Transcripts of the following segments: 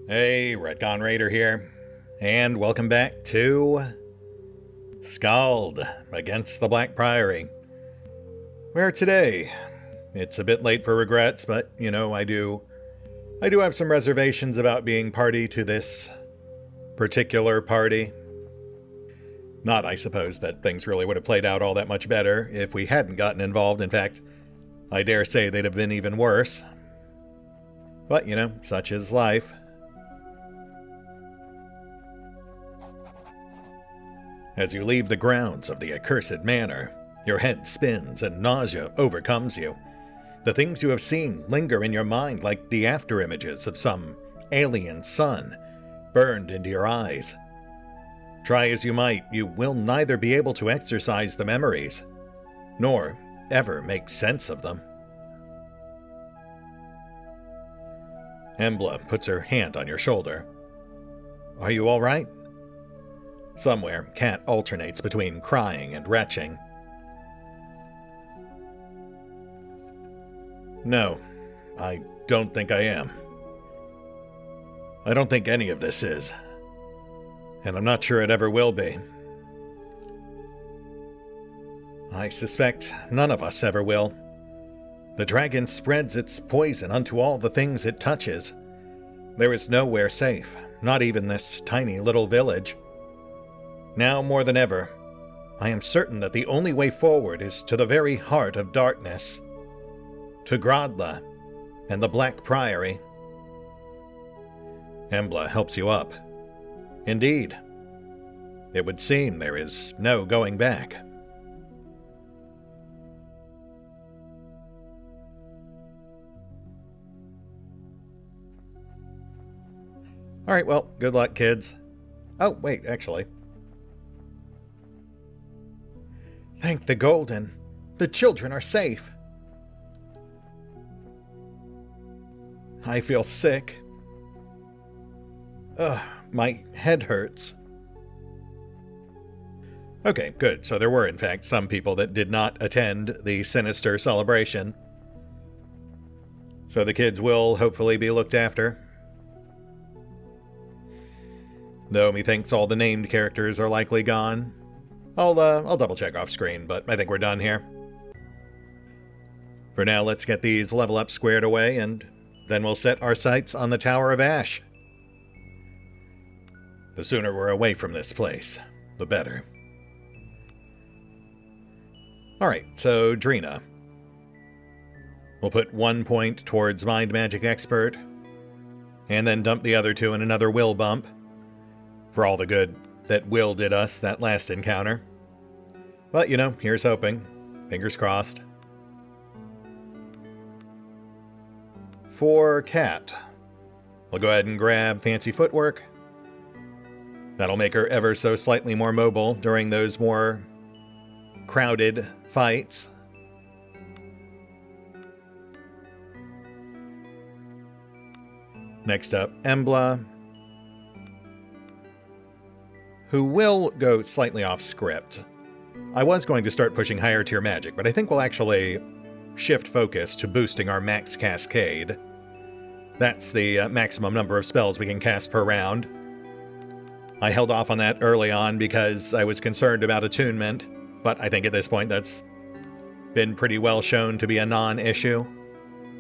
Hey, RetconRaider here, and welcome back to Skald against the Black Priory, where today, it's a bit late for regrets, but, you know, I do have some reservations about being party to this particular party. Not, I suppose, that things really would have played out all that much better if we hadn't gotten involved. In fact, I dare say they'd have been even worse. But, you know, such is life. As you leave the grounds of the accursed manor, your head spins and nausea overcomes you. The things you have seen linger in your mind like the afterimages of some alien sun, burned into your eyes. Try as you might, you will neither be able to exorcise the memories, nor ever make sense of them. Embla puts her hand on your shoulder. Are you all right? Somewhere, Cat alternates between crying and retching. No, I don't think I am. I don't think any of this is. And I'm not sure it ever will be. I suspect none of us ever will. The dragon spreads its poison unto all the things it touches. There is nowhere safe, not even this tiny little village. Now more than ever, I am certain that the only way forward is to the very heart of darkness, to Grognard and the Black Priory. Embla helps you up. Indeed, it would seem there is no going back. All right, well, good luck, kids. Oh, wait, actually. Thank the Golden. The children are safe. I feel sick. Ugh, my head hurts. Okay, good. So there were, in fact, some people that did not attend the sinister celebration. So the kids will hopefully be looked after. Though methinks all the named characters are likely gone. I'll double check off screen, but I think we're done here. For now, let's get these level ups squared away, and then we'll set our sights on the Tower of Ash. The sooner we're away from this place, the better. Alright, so Drina. We'll put 1 point towards Mind Magic Expert, and then dump the other 2 in another Will bump, for all the good that Will did us that last encounter. But, you know, here's hoping. Fingers crossed. For Cat, we'll go ahead and grab Fancy Footwork. That'll make her ever so slightly more mobile during those more crowded fights. Next up, Embla, who will go slightly off script. I was going to start pushing higher tier magic, but I think we'll actually shift focus to boosting our max cascade. That's the maximum number of spells we can cast per round. I held off on that early on because I was concerned about attunement, but I think at this point that's been pretty well shown to be a non-issue.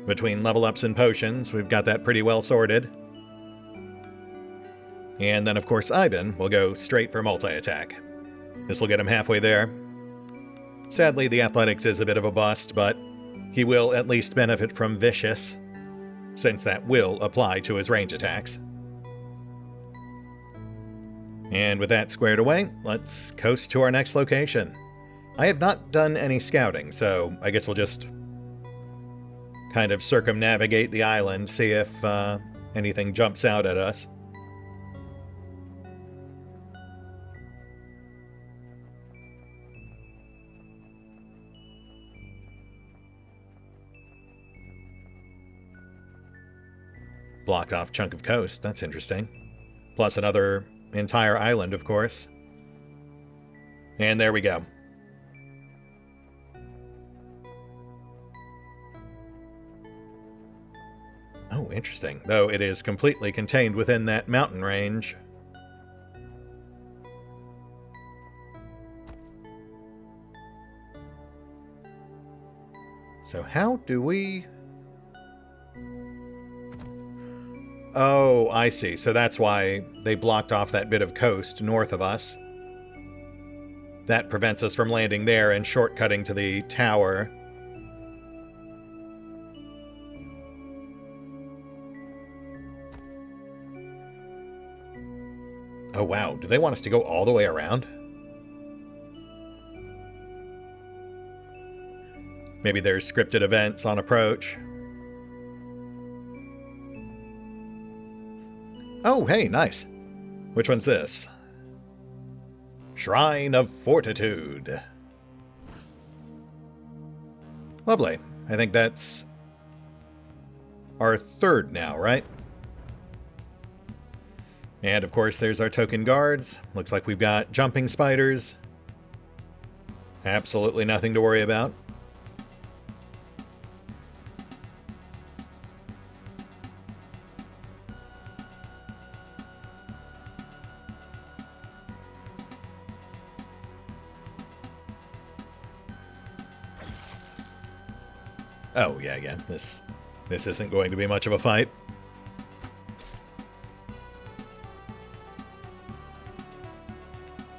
Between level ups and potions, we've got that pretty well sorted. And then, of course, Ivan will go straight for multi-attack. This will get him halfway there. Sadly, the athletics is a bit of a bust, but he will at least benefit from Vicious, since that will apply to his range attacks. And with that squared away, let's coast to our next location. I have not done any scouting, so I guess we'll just kind of circumnavigate the island, see if anything jumps out at us. Block off chunk of coast, that's interesting. Plus another entire island, of course. And there we go. Oh, interesting. Though it is completely contained within that mountain range. So how do we... Oh, I see. So that's why they blocked off that bit of coast north of us. That prevents us from landing there and shortcutting to the tower. Oh, wow. Do they want us to go all the way around? Maybe there's scripted events on approach. Oh, hey, nice. Which one's this? Shrine of Fortitude. Lovely. I think that's our third now, right? And of course there's our token guards. Looks like we've got jumping spiders. Absolutely nothing to worry about. Oh, yeah. This isn't going to be much of a fight.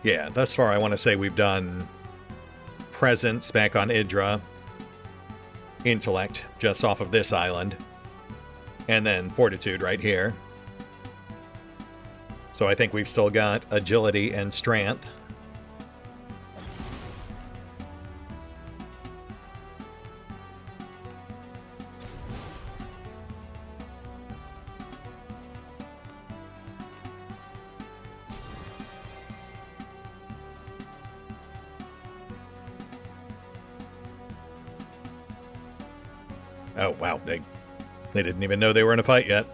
Yeah, thus far I want to say we've done Presence back on Idra, Intellect just off of this island, and then Fortitude right here. So I think we've still got Agility and Strength. Oh, wow. They didn't even know they were in a fight yet.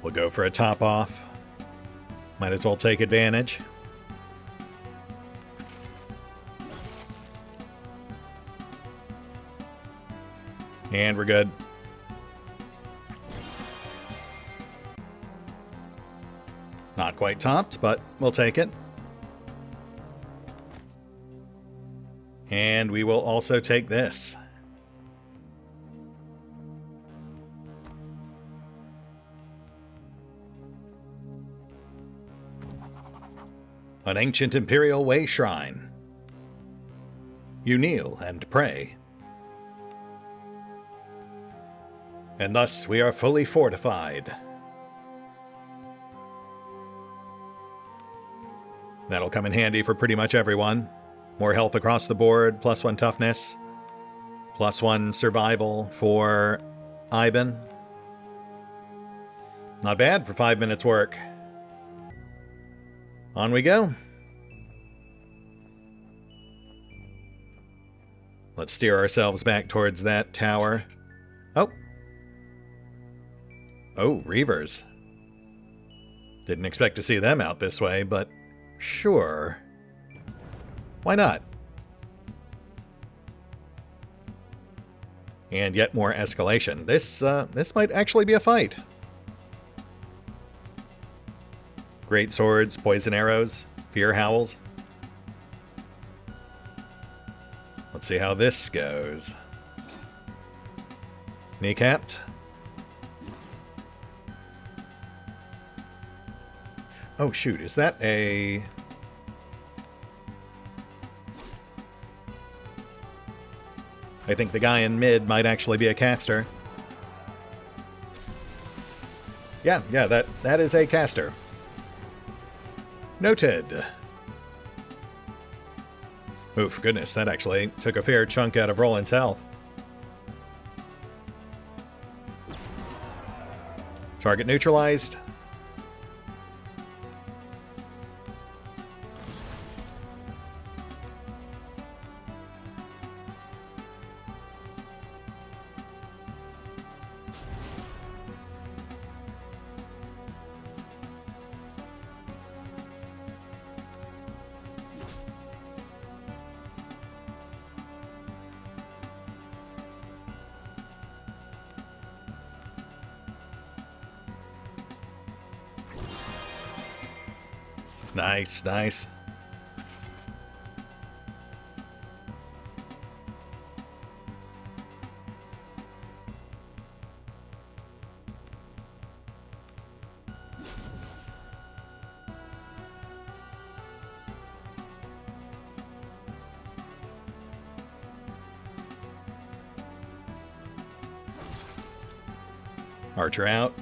We'll go for a top off. Might as well take advantage. And we're good. Not quite topped, but we'll take it. And we will also take this. An ancient Imperial Way shrine. You kneel and pray. And thus we are fully fortified. That'll come in handy for pretty much everyone. More health across the board, +1 toughness, +1 survival for Ivan. Not bad for 5 minutes work. On we go. Let's steer ourselves back towards that tower. Oh. Oh, Reavers. Didn't expect to see them out this way, but sure. Why not? And yet more escalation. This might actually be a fight. Great swords, poison arrows, fear howls. Let's see how this goes. Kneecapped. Oh shoot, is that a... I think the guy in mid might actually be a caster. Yeah, that is a caster. Noted. Oof, goodness, that actually took a fair chunk out of Roland's health. Target neutralized. Nice, nice. Archer out.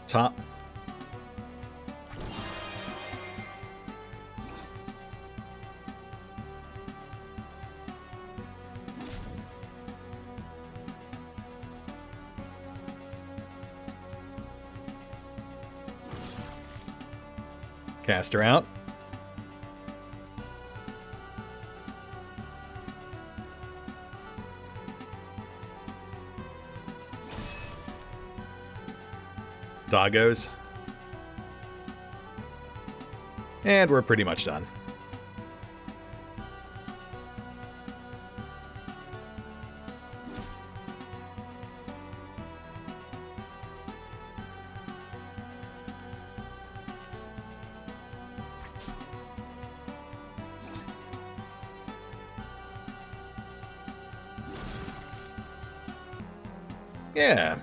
Top. Caster out. Doggos. And we're pretty much done.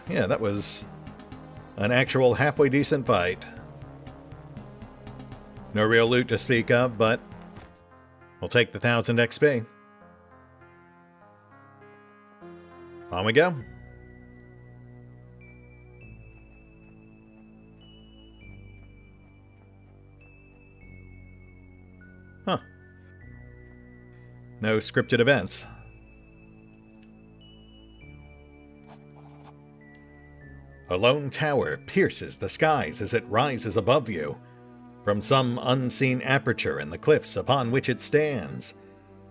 Yeah, that was an actual halfway decent fight. No real loot to speak of, but we'll take the 1000 XP. On we go. Huh. No scripted events. A lone tower pierces the skies as it rises above you. From some unseen aperture in the cliffs upon which it stands,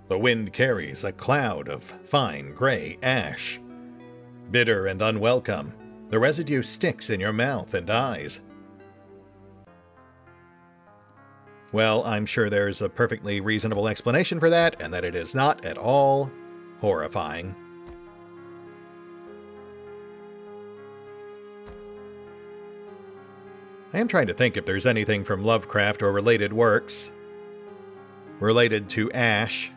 the wind carries a cloud of fine gray ash. Bitter and unwelcome, the residue sticks in your mouth and eyes. Well, I'm sure there's a perfectly reasonable explanation for that, and that it is not at all horrifying. I am trying to think if there's anything from Lovecraft or related works related to ash,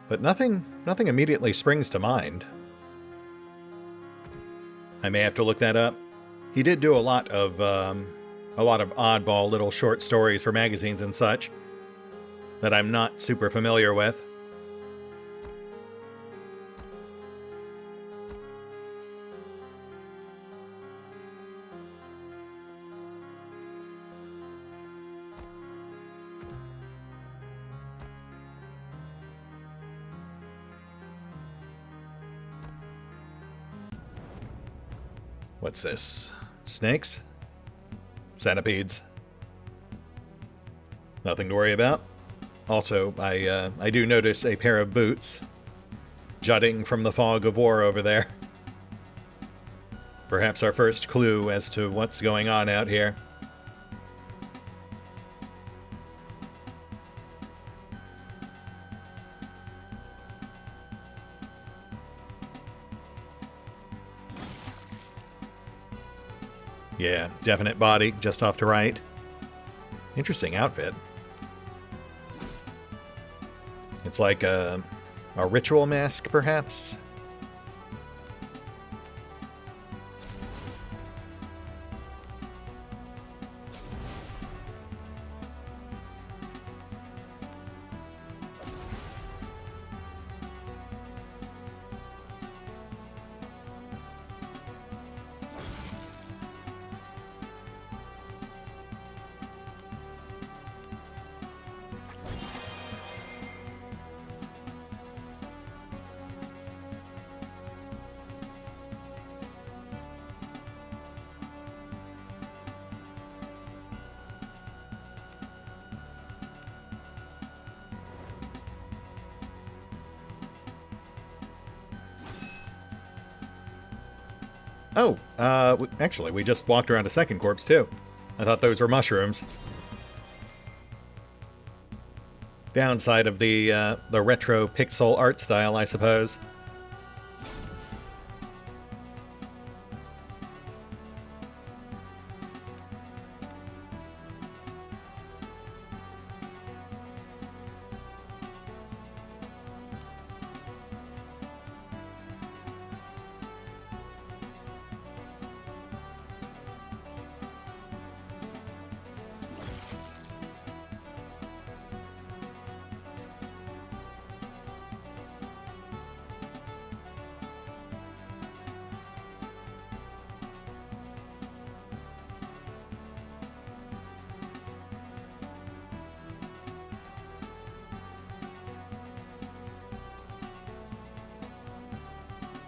but nothing immediately springs to mind. I may have to look that up. He did do a lot of oddball little short stories for magazines and such that I'm not super familiar with. What's this? Snakes? Centipedes? Nothing to worry about. Also, I do notice a pair of boots jutting from the fog of war over there. Perhaps our first clue as to what's going on out here. Yeah, definite body, just off to right. Interesting outfit. It's like a ritual mask, perhaps? Oh, actually, we just walked around a second corpse, too. I thought those were mushrooms. Downside of the retro pixel art style, I suppose.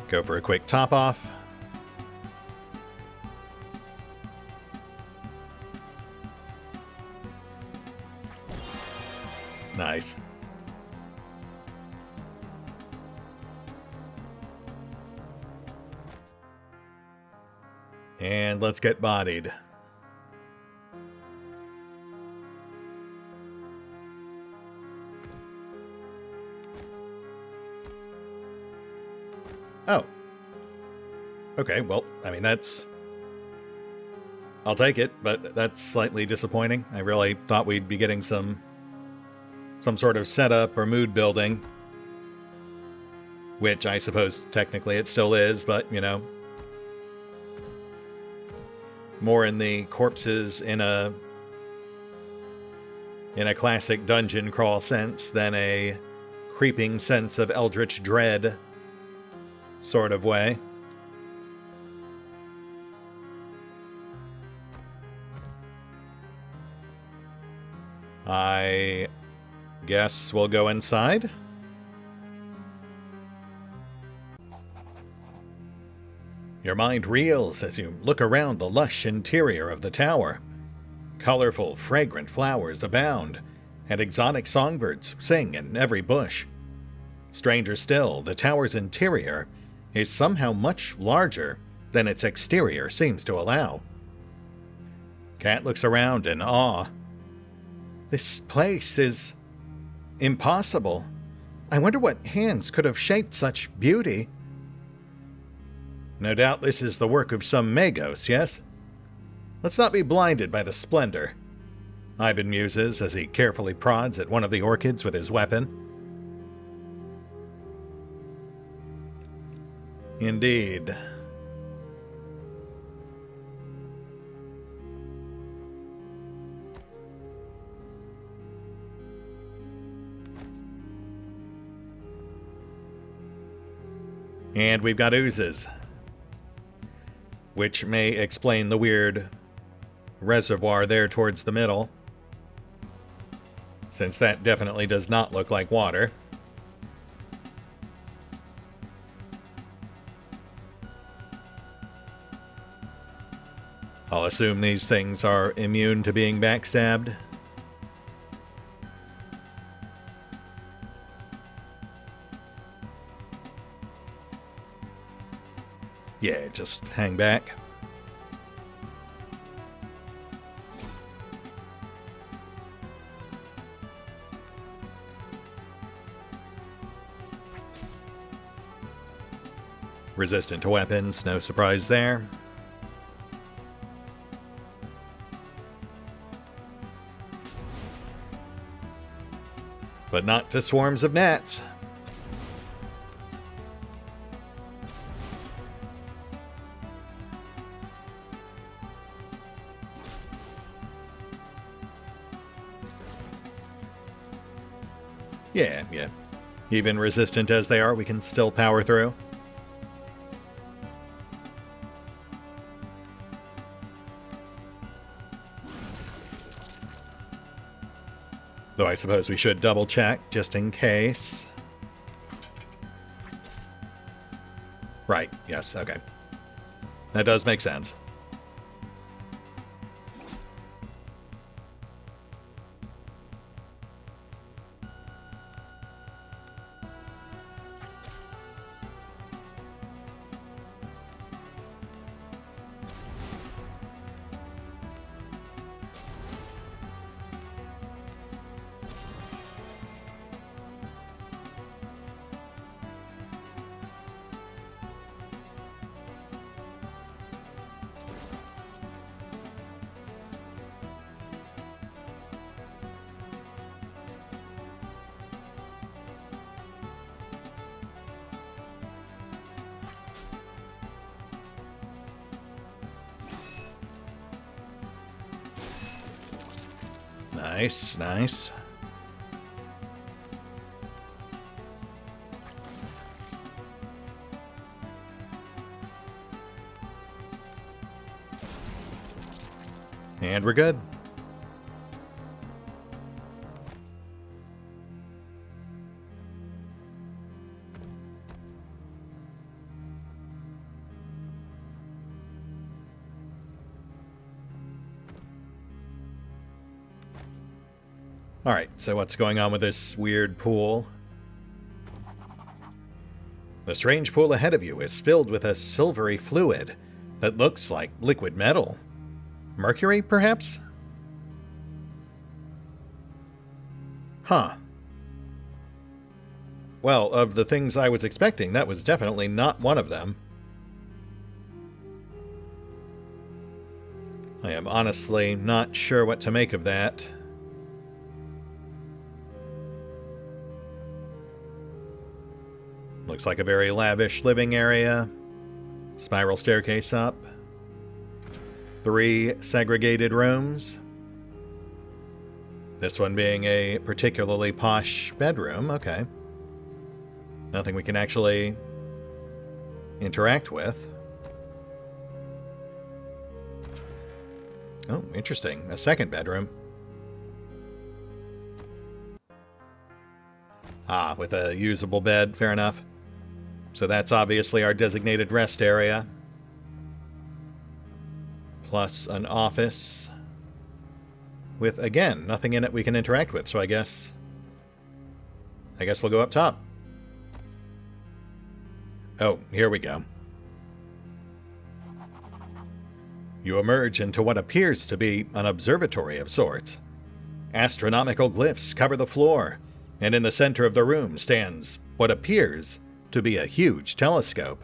Go for a quick top off. Nice. And let's get bodied. Oh. Okay, well, I mean, that's... I'll take it, but that's slightly disappointing. I really thought we'd be getting some sort of setup or mood building. Which I suppose technically it still is, but, you know. More in the corpses in a classic dungeon crawl sense than a creeping sense of eldritch dread sort of way. I guess we'll go inside. Your mind reels as you look around the lush interior of the tower. Colorful, fragrant flowers abound, and exotic songbirds sing in every bush. Stranger still, the tower's interior is somehow much larger than its exterior seems to allow. Cat looks around in awe. This place is impossible. I wonder what hands could have shaped such beauty. No doubt this is the work of some magos, yes? Let's not be blinded by the splendor. Ivan muses as he carefully prods at one of the orchids with his weapon. Indeed. And we've got oozes, which may explain the weird reservoir there towards the middle, since that definitely does not look like water. I'll assume these things are immune to being backstabbed. Yeah, just hang back. Resistant to weapons, no surprise there. But not to swarms of gnats. Yeah. Even resistant as they are, we can still power through. Though I suppose we should double check, just in case. Right, yes, okay. That does make sense. Nice, nice. And we're good. Alright, so what's going on with this weird pool? The strange pool ahead of you is filled with a silvery fluid that looks like liquid metal. Mercury, perhaps? Huh. Well, of the things I was expecting, that was definitely not one of them. I am honestly not sure what to make of that. Looks like a very lavish living area. Spiral staircase up. 3 segregated rooms. This one being a particularly posh bedroom. Okay. Nothing we can actually interact with. Oh, interesting. A second bedroom. Ah, with a usable bed. Fair enough. So that's obviously our designated rest area. Plus an office. With, again, nothing in it we can interact with, so I guess we'll go up top. Oh, here we go. You emerge into what appears to be an observatory of sorts. Astronomical glyphs cover the floor, and in the center of the room stands what appears to be a huge telescope.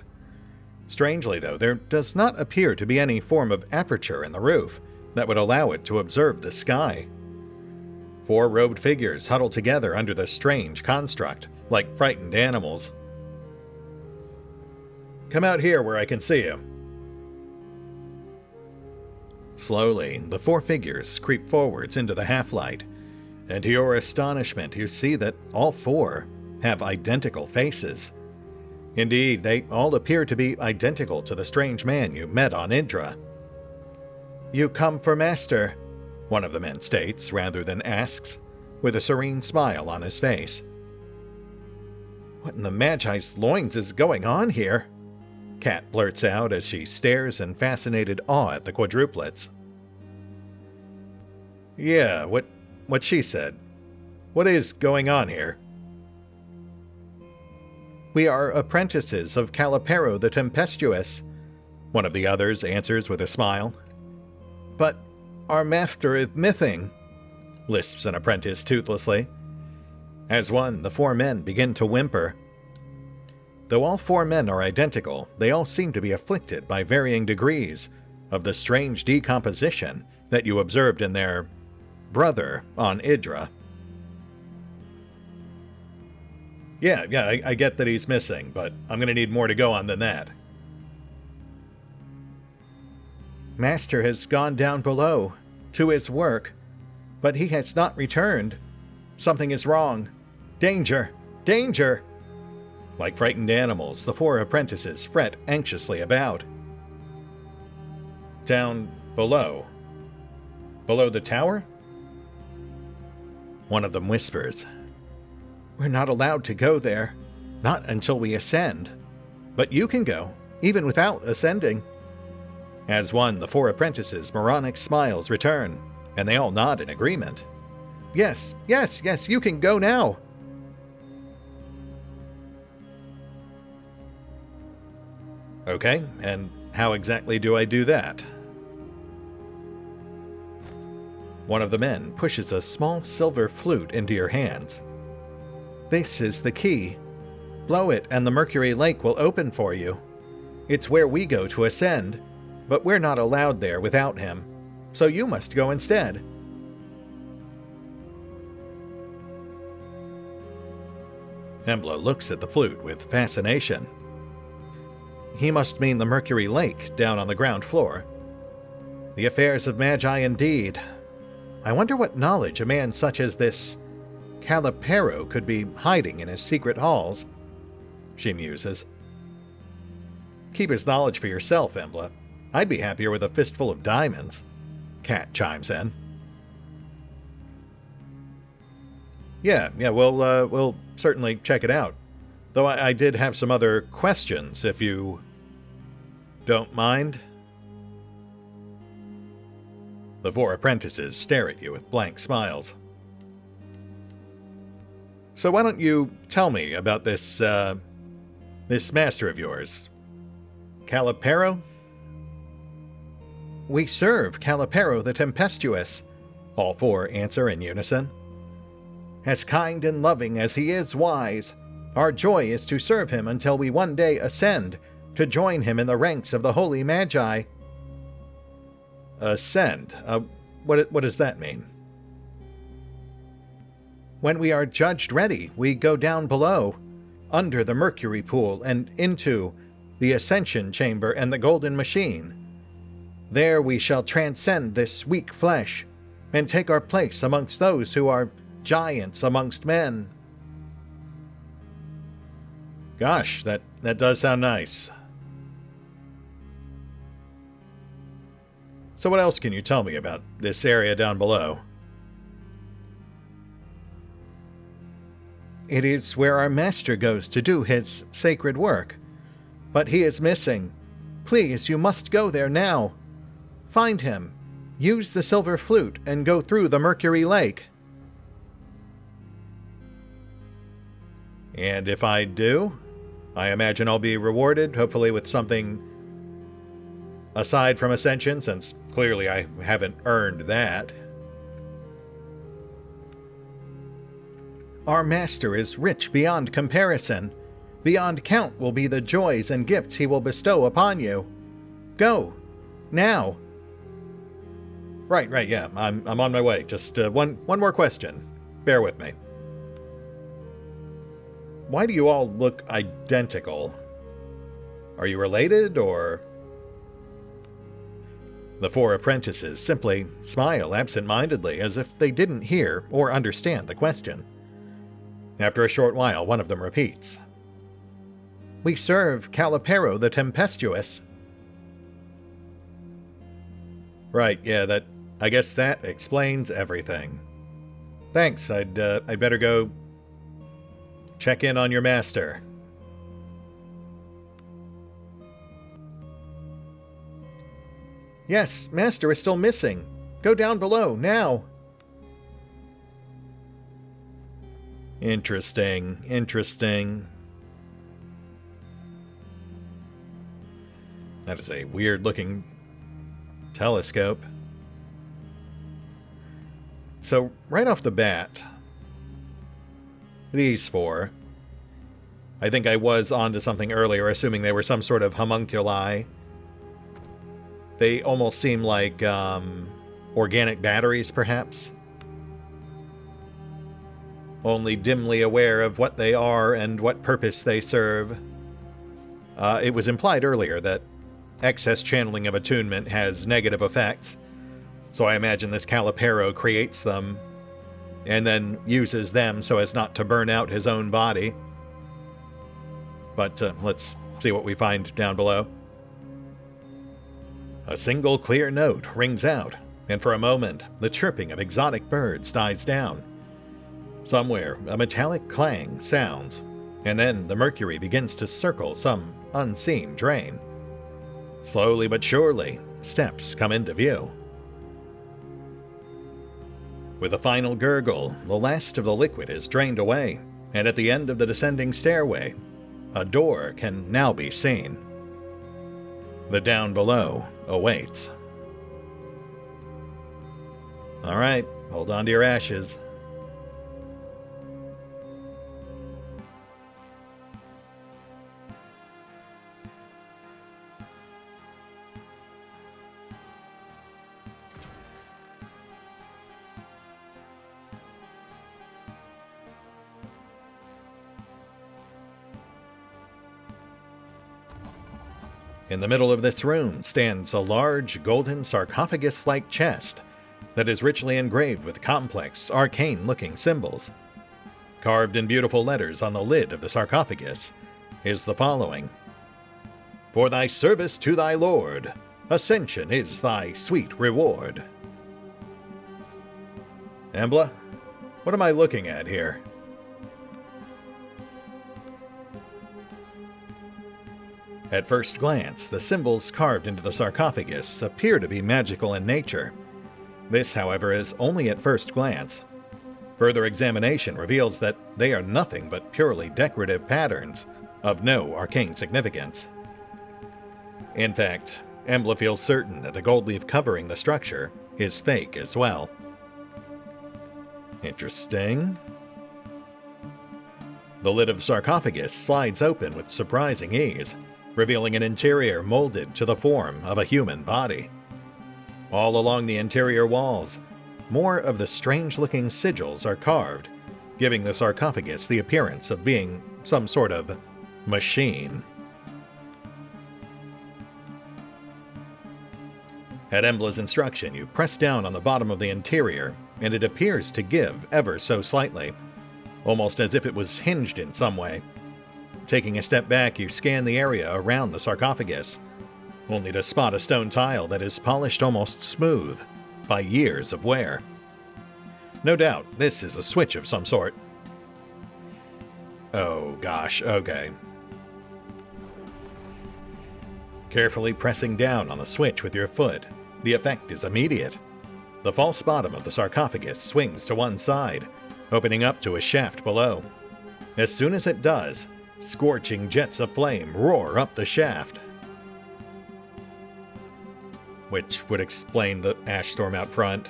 Strangely, though, there does not appear to be any form of aperture in the roof that would allow it to observe the sky. 4 robed figures huddle together under the strange construct, like frightened animals. Come out here where I can see you. Slowly, the 4 figures creep forwards into the half-light, and to your astonishment, you see that all 4 have identical faces. Indeed, they all appear to be identical to the strange man you met on Idra. You come for Master, one of the men states rather than asks, with a serene smile on his face. What in the Magi's loins is going on here? Kat blurts out as she stares in fascinated awe at the quadruplets. Yeah, what she said. What is going on here? We are apprentices of Calipero the Tempestuous, one of the others answers with a smile. But our master is missing, lisps an apprentice toothlessly. As one, the 4 men begin to whimper. Though all 4 men are identical, they all seem to be afflicted by varying degrees of the strange decomposition that you observed in their brother on Idra. Yeah, I get that he's missing, but I'm going to need more to go on than that. Master has gone down below, to his work, but he has not returned. Something is wrong. Danger! Danger! Like frightened animals, the 4 apprentices fret anxiously about. Down below? Below the tower? One of them whispers. We're not allowed to go there. Not until we ascend. But you can go, even without ascending. As one, the 4 apprentices' moronic smiles return, and they all nod in agreement. Yes, you can go now. Okay, and how exactly do I do that? One of the men pushes a small silver flute into your hands. This is the key. Blow it and the Mercury Lake will open for you. It's where we go to ascend, but we're not allowed there without him, so you must go instead. Embla looks at the flute with fascination. He must mean the Mercury Lake down on the ground floor. The affairs of Magi indeed. I wonder what knowledge a man such as this Calipero could be hiding in his secret halls, she muses. Keep his knowledge for yourself, Embla. I'd be happier with a fistful of diamonds, Cat chimes in. Yeah, we'll certainly check it out. Though I did have some other questions, if you don't mind. The four apprentices stare at you with blank smiles. So why don't you tell me about this master of yours? Calipero? We serve Calipero the Tempestuous, all four answer in unison. As kind and loving as he is wise, our joy is to serve him until we one day ascend to join him in the ranks of the Holy Magi. Ascend? What does that mean? When we are judged ready, we go down below, under the Mercury Pool and into the Ascension Chamber and the Golden Machine. There we shall transcend this weak flesh and take our place amongst those who are giants amongst men. Gosh, that does sound nice. So what else can you tell me about this area down below? It is where our master goes to do his sacred work. But he is missing. Please, you must go there now. Find him. Use the silver flute and go through the Mercury Lake. And if I do, I imagine I'll be rewarded, hopefully with something aside from Ascension, since clearly I haven't earned that. Our master is rich beyond comparison. Beyond count will be the joys and gifts he will bestow upon you. Go. Now. Right, yeah, I'm on my way. Just one more question. Bear with me. Why do you all look identical? Are you related, or...? The four apprentices simply smile absent-mindedly as if they didn't hear or understand the question. After a short while, one of them repeats. We serve Calipero the Tempestuous. Right, yeah, I guess that explains everything. Thanks, I'd better go check in on your master. Yes, master is still missing. Go down below, now. Interesting. That is a weird-looking telescope. So, right off the bat, these four, I think I was onto something earlier, assuming they were some sort of homunculi. They almost seem like organic batteries, perhaps. Only dimly aware of what they are and what purpose they serve. It was implied earlier that excess channeling of attunement has negative effects, so I imagine this Calipero creates them and then uses them so as not to burn out his own body. But let's see what we find down below. A single clear note rings out, and for a moment, the chirping of exotic birds dies down. Somewhere, a metallic clang sounds, and then the mercury begins to circle some unseen drain. Slowly but surely, steps come into view. With a final gurgle, the last of the liquid is drained away, and at the end of the descending stairway, a door can now be seen. The down below awaits. All right, hold on to your ashes. In the middle of this room stands a large golden sarcophagus-like chest that is richly engraved with complex, arcane-looking symbols. Carved in beautiful letters on the lid of the sarcophagus is the following: "For thy service to thy lord, ascension is thy sweet reward." Embla, what am I looking at here? At first glance, the symbols carved into the sarcophagus appear to be magical in nature. This, however, is only at first glance. Further examination reveals that they are nothing but purely decorative patterns of no arcane significance. In fact, Embla feels certain that the gold leaf covering the structure is fake as well. Interesting. The lid of the sarcophagus slides open with surprising ease, revealing an interior molded to the form of a human body. All along the interior walls, more of the strange-looking sigils are carved, giving the sarcophagus the appearance of being some sort of machine. At Embla's instruction, you press down on the bottom of the interior, and it appears to give ever so slightly, almost as if it was hinged in some way. Taking a step back, you scan the area around the sarcophagus, only to spot a stone tile that is polished almost smooth by years of wear. No doubt, this is a switch of some sort. Oh gosh, okay. Carefully pressing down on the switch with your foot, the effect is immediate. The false bottom of the sarcophagus swings to one side, opening up to a shaft below. As soon as it does, scorching jets of flame roar up the shaft, which would explain the ash storm out front.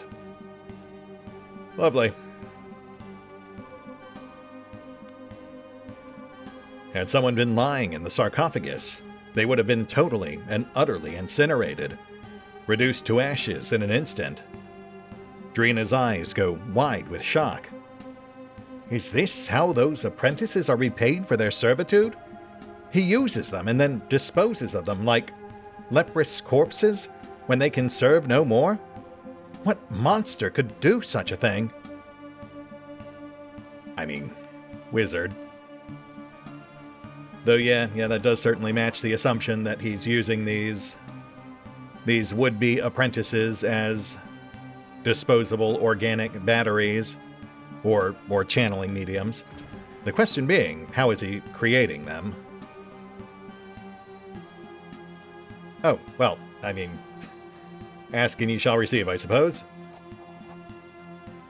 Lovely. Had someone been lying in the sarcophagus, they would have been totally and utterly incinerated, reduced to ashes in an instant. Drina's eyes go wide with shock. Is this how those apprentices are repaid for their servitude? He uses them and then disposes of them like leprous corpses when they can serve no more? What monster could do such a thing? I mean, wizard. Though yeah, that does certainly match the assumption that he's using these would-be apprentices as disposable organic batteries or channeling mediums. The question being, how is he creating them? Oh, well, I mean, ask and ye shall receive, I suppose.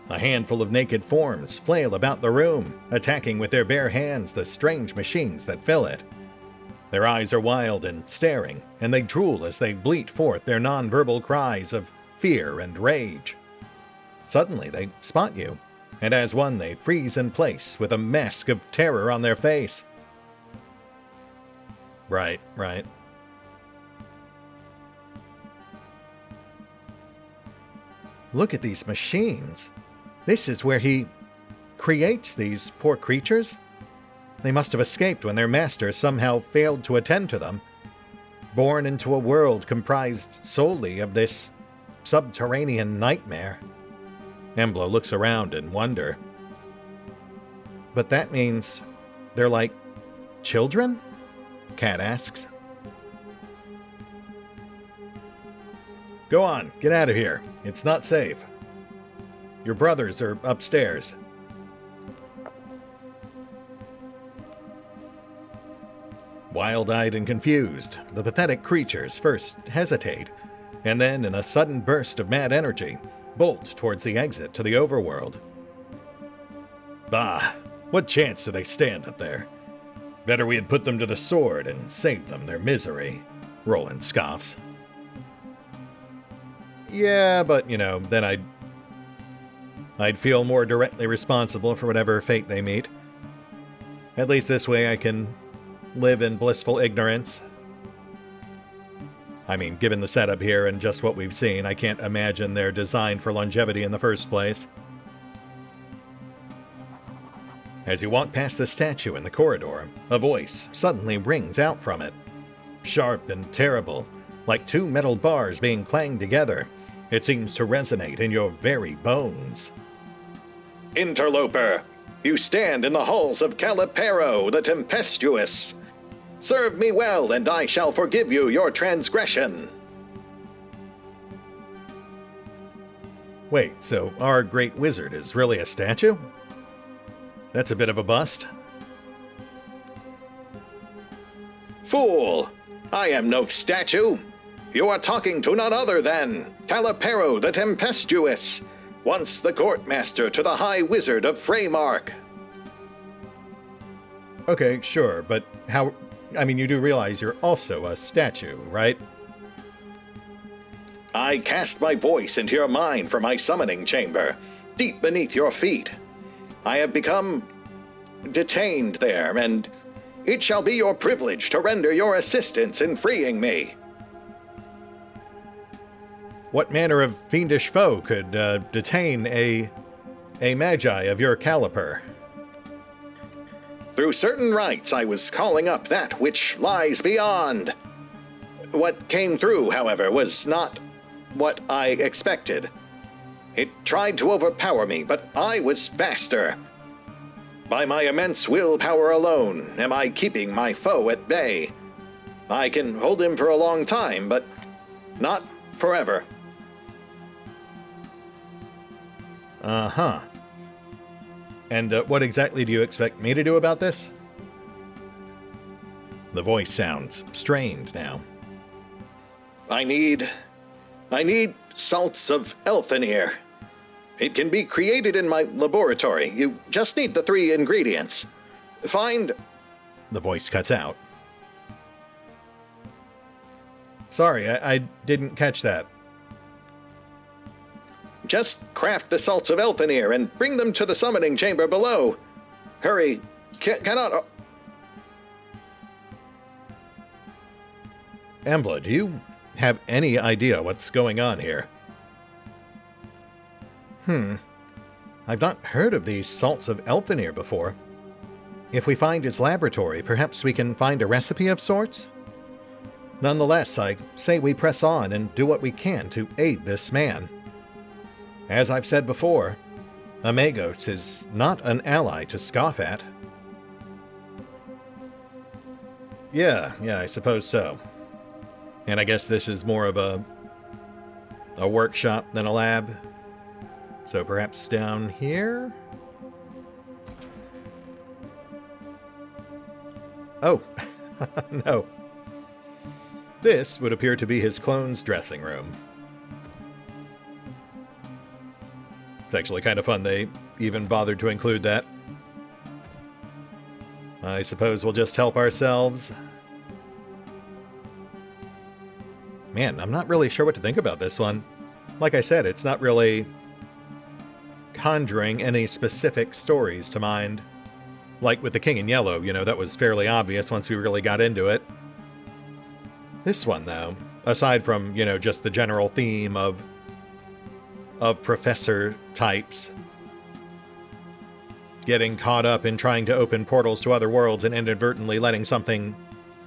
A handful of naked forms flail about the room, attacking with their bare hands the strange machines that fill it. Their eyes are wild and staring, and they drool as they bleat forth their non-verbal cries of fear and rage. Suddenly they spot you, and as one they freeze in place with a mask of terror on their face. Right. Look at these machines. This is where he creates these poor creatures. They must have escaped when their master somehow failed to attend to them, born into a world comprised solely of this subterranean nightmare. Embla looks around in wonder. But that means they're like children? Cat asks. Go on, get out of here. It's not safe. Your brothers are upstairs. Wild-eyed and confused, the pathetic creatures first hesitate, and then, in a sudden burst of mad energy, bolt towards the exit to the overworld. Bah, what chance do they stand up there? Better we had put them to the sword and saved them their misery, Roland scoffs. Yeah, but, then I'd feel more directly responsible for whatever fate they meet. At least this way I can live in blissful ignorance. I mean, given the setup here and just what we've seen, I can't imagine they're designed for longevity in the first place. As you walk past the statue in the corridor, a voice suddenly rings out from it. Sharp and terrible, like two metal bars being clanged together, It seems to resonate in your very bones. Interloper, you stand in the halls of Calipero the Tempestuous. Serve me well, and I shall forgive you your transgression. Wait, so our great wizard is really a statue? That's a bit of a bust. Fool! I am no statue. You are talking to none other than Calipero the Tempestuous, once the courtmaster to the High Wizard of Freymark. Okay, sure, but how... I mean, you do realize you're also a statue, right? I cast my voice into your mind from my summoning chamber, deep beneath your feet. I have become detained there, and it shall be your privilege to render your assistance in freeing me. What manner of fiendish foe could detain a magi of your caliber? Through certain rites, I was calling up that which lies beyond. What came through, however, was not what I expected. It tried to overpower me, but I was faster. By my immense willpower alone am I keeping my foe at bay. I can hold him for a long time, but not forever. Uh-huh. And what exactly do you expect me to do about this? The voice sounds strained now. I need salts of Elfenir. It can be created in my laboratory. You just need the 3 ingredients. Find... The voice cuts out. Sorry, I didn't catch that. Just craft the salts of Elfenir and bring them to the summoning chamber below. Hurry. Cannot... Ambla, do you have any idea what's going on here? I've not heard of these salts of Elfenir before. If we find his laboratory, perhaps we can find a recipe of sorts? Nonetheless, I say we press on and do what we can to aid this man. As I've said before, Amagos is not an ally to scoff at. Yeah, I suppose so. And I guess this is more of a workshop than a lab. So perhaps down here? Oh, no. This would appear to be his clone's dressing room. It's actually kind of fun they even bothered to include that. I suppose we'll just help ourselves. Man, I'm not really sure what to think about this one. Like I said, it's not really conjuring any specific stories to mind. Like with the King in Yellow, that was fairly obvious once we really got into it. This one, though, aside from, just the general theme of professor types getting caught up in trying to open portals to other worlds and inadvertently letting something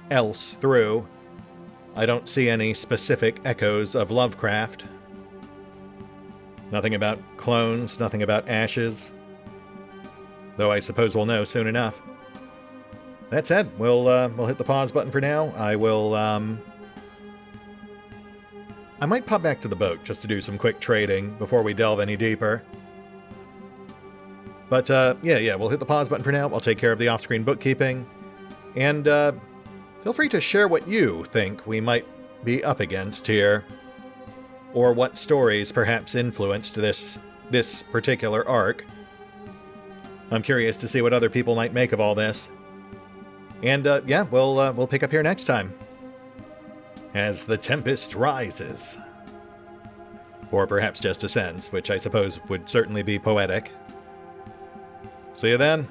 else through, I don't see any specific echoes of Lovecraft. Nothing about clones, nothing about ashes. Though I suppose we'll know soon enough. That said, we'll hit the pause button for now. I might pop back to the boat just to do some quick trading before we delve any deeper. But yeah, we'll hit the pause button for now. I'll take care of the off-screen bookkeeping. And feel free to share what you think we might be up against here. Or what stories perhaps influenced this particular arc. I'm curious to see what other people might make of all this. And yeah, we'll pick up here next time. As the tempest rises. Or perhaps just ascends, which I suppose would certainly be poetic. See you then.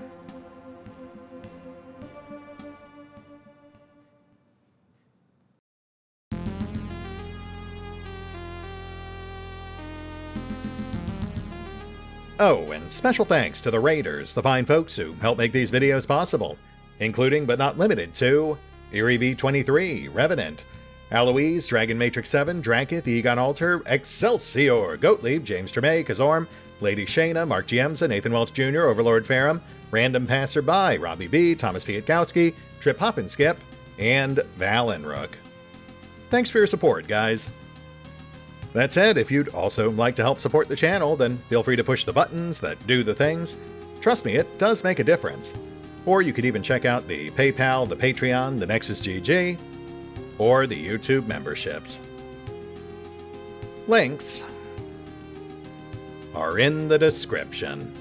Oh, and special thanks to the Raiders, the fine folks who help make these videos possible, including but not limited to ErieV23, Revenant, Alois, Dragon Matrix 7, Drakiith, EgonAlter, Exsellsior, Gottlieb, James Trimmier, Kazorm, Lady Shayna, Mark Giemza, Nathan Welch Jr., OverlordPherom, RandomPassrby, RobbyB, Tomasz Piątkowski, Triphoppenskip, and Valinrook. Thanks for your support, guys. That said, if you'd also like to help support the channel, then feel free to push the buttons that do the things. Trust me, it does make a difference. Or you could even check out the PayPal, the Patreon, the Nexus GG, or the YouTube memberships. Links are in the description.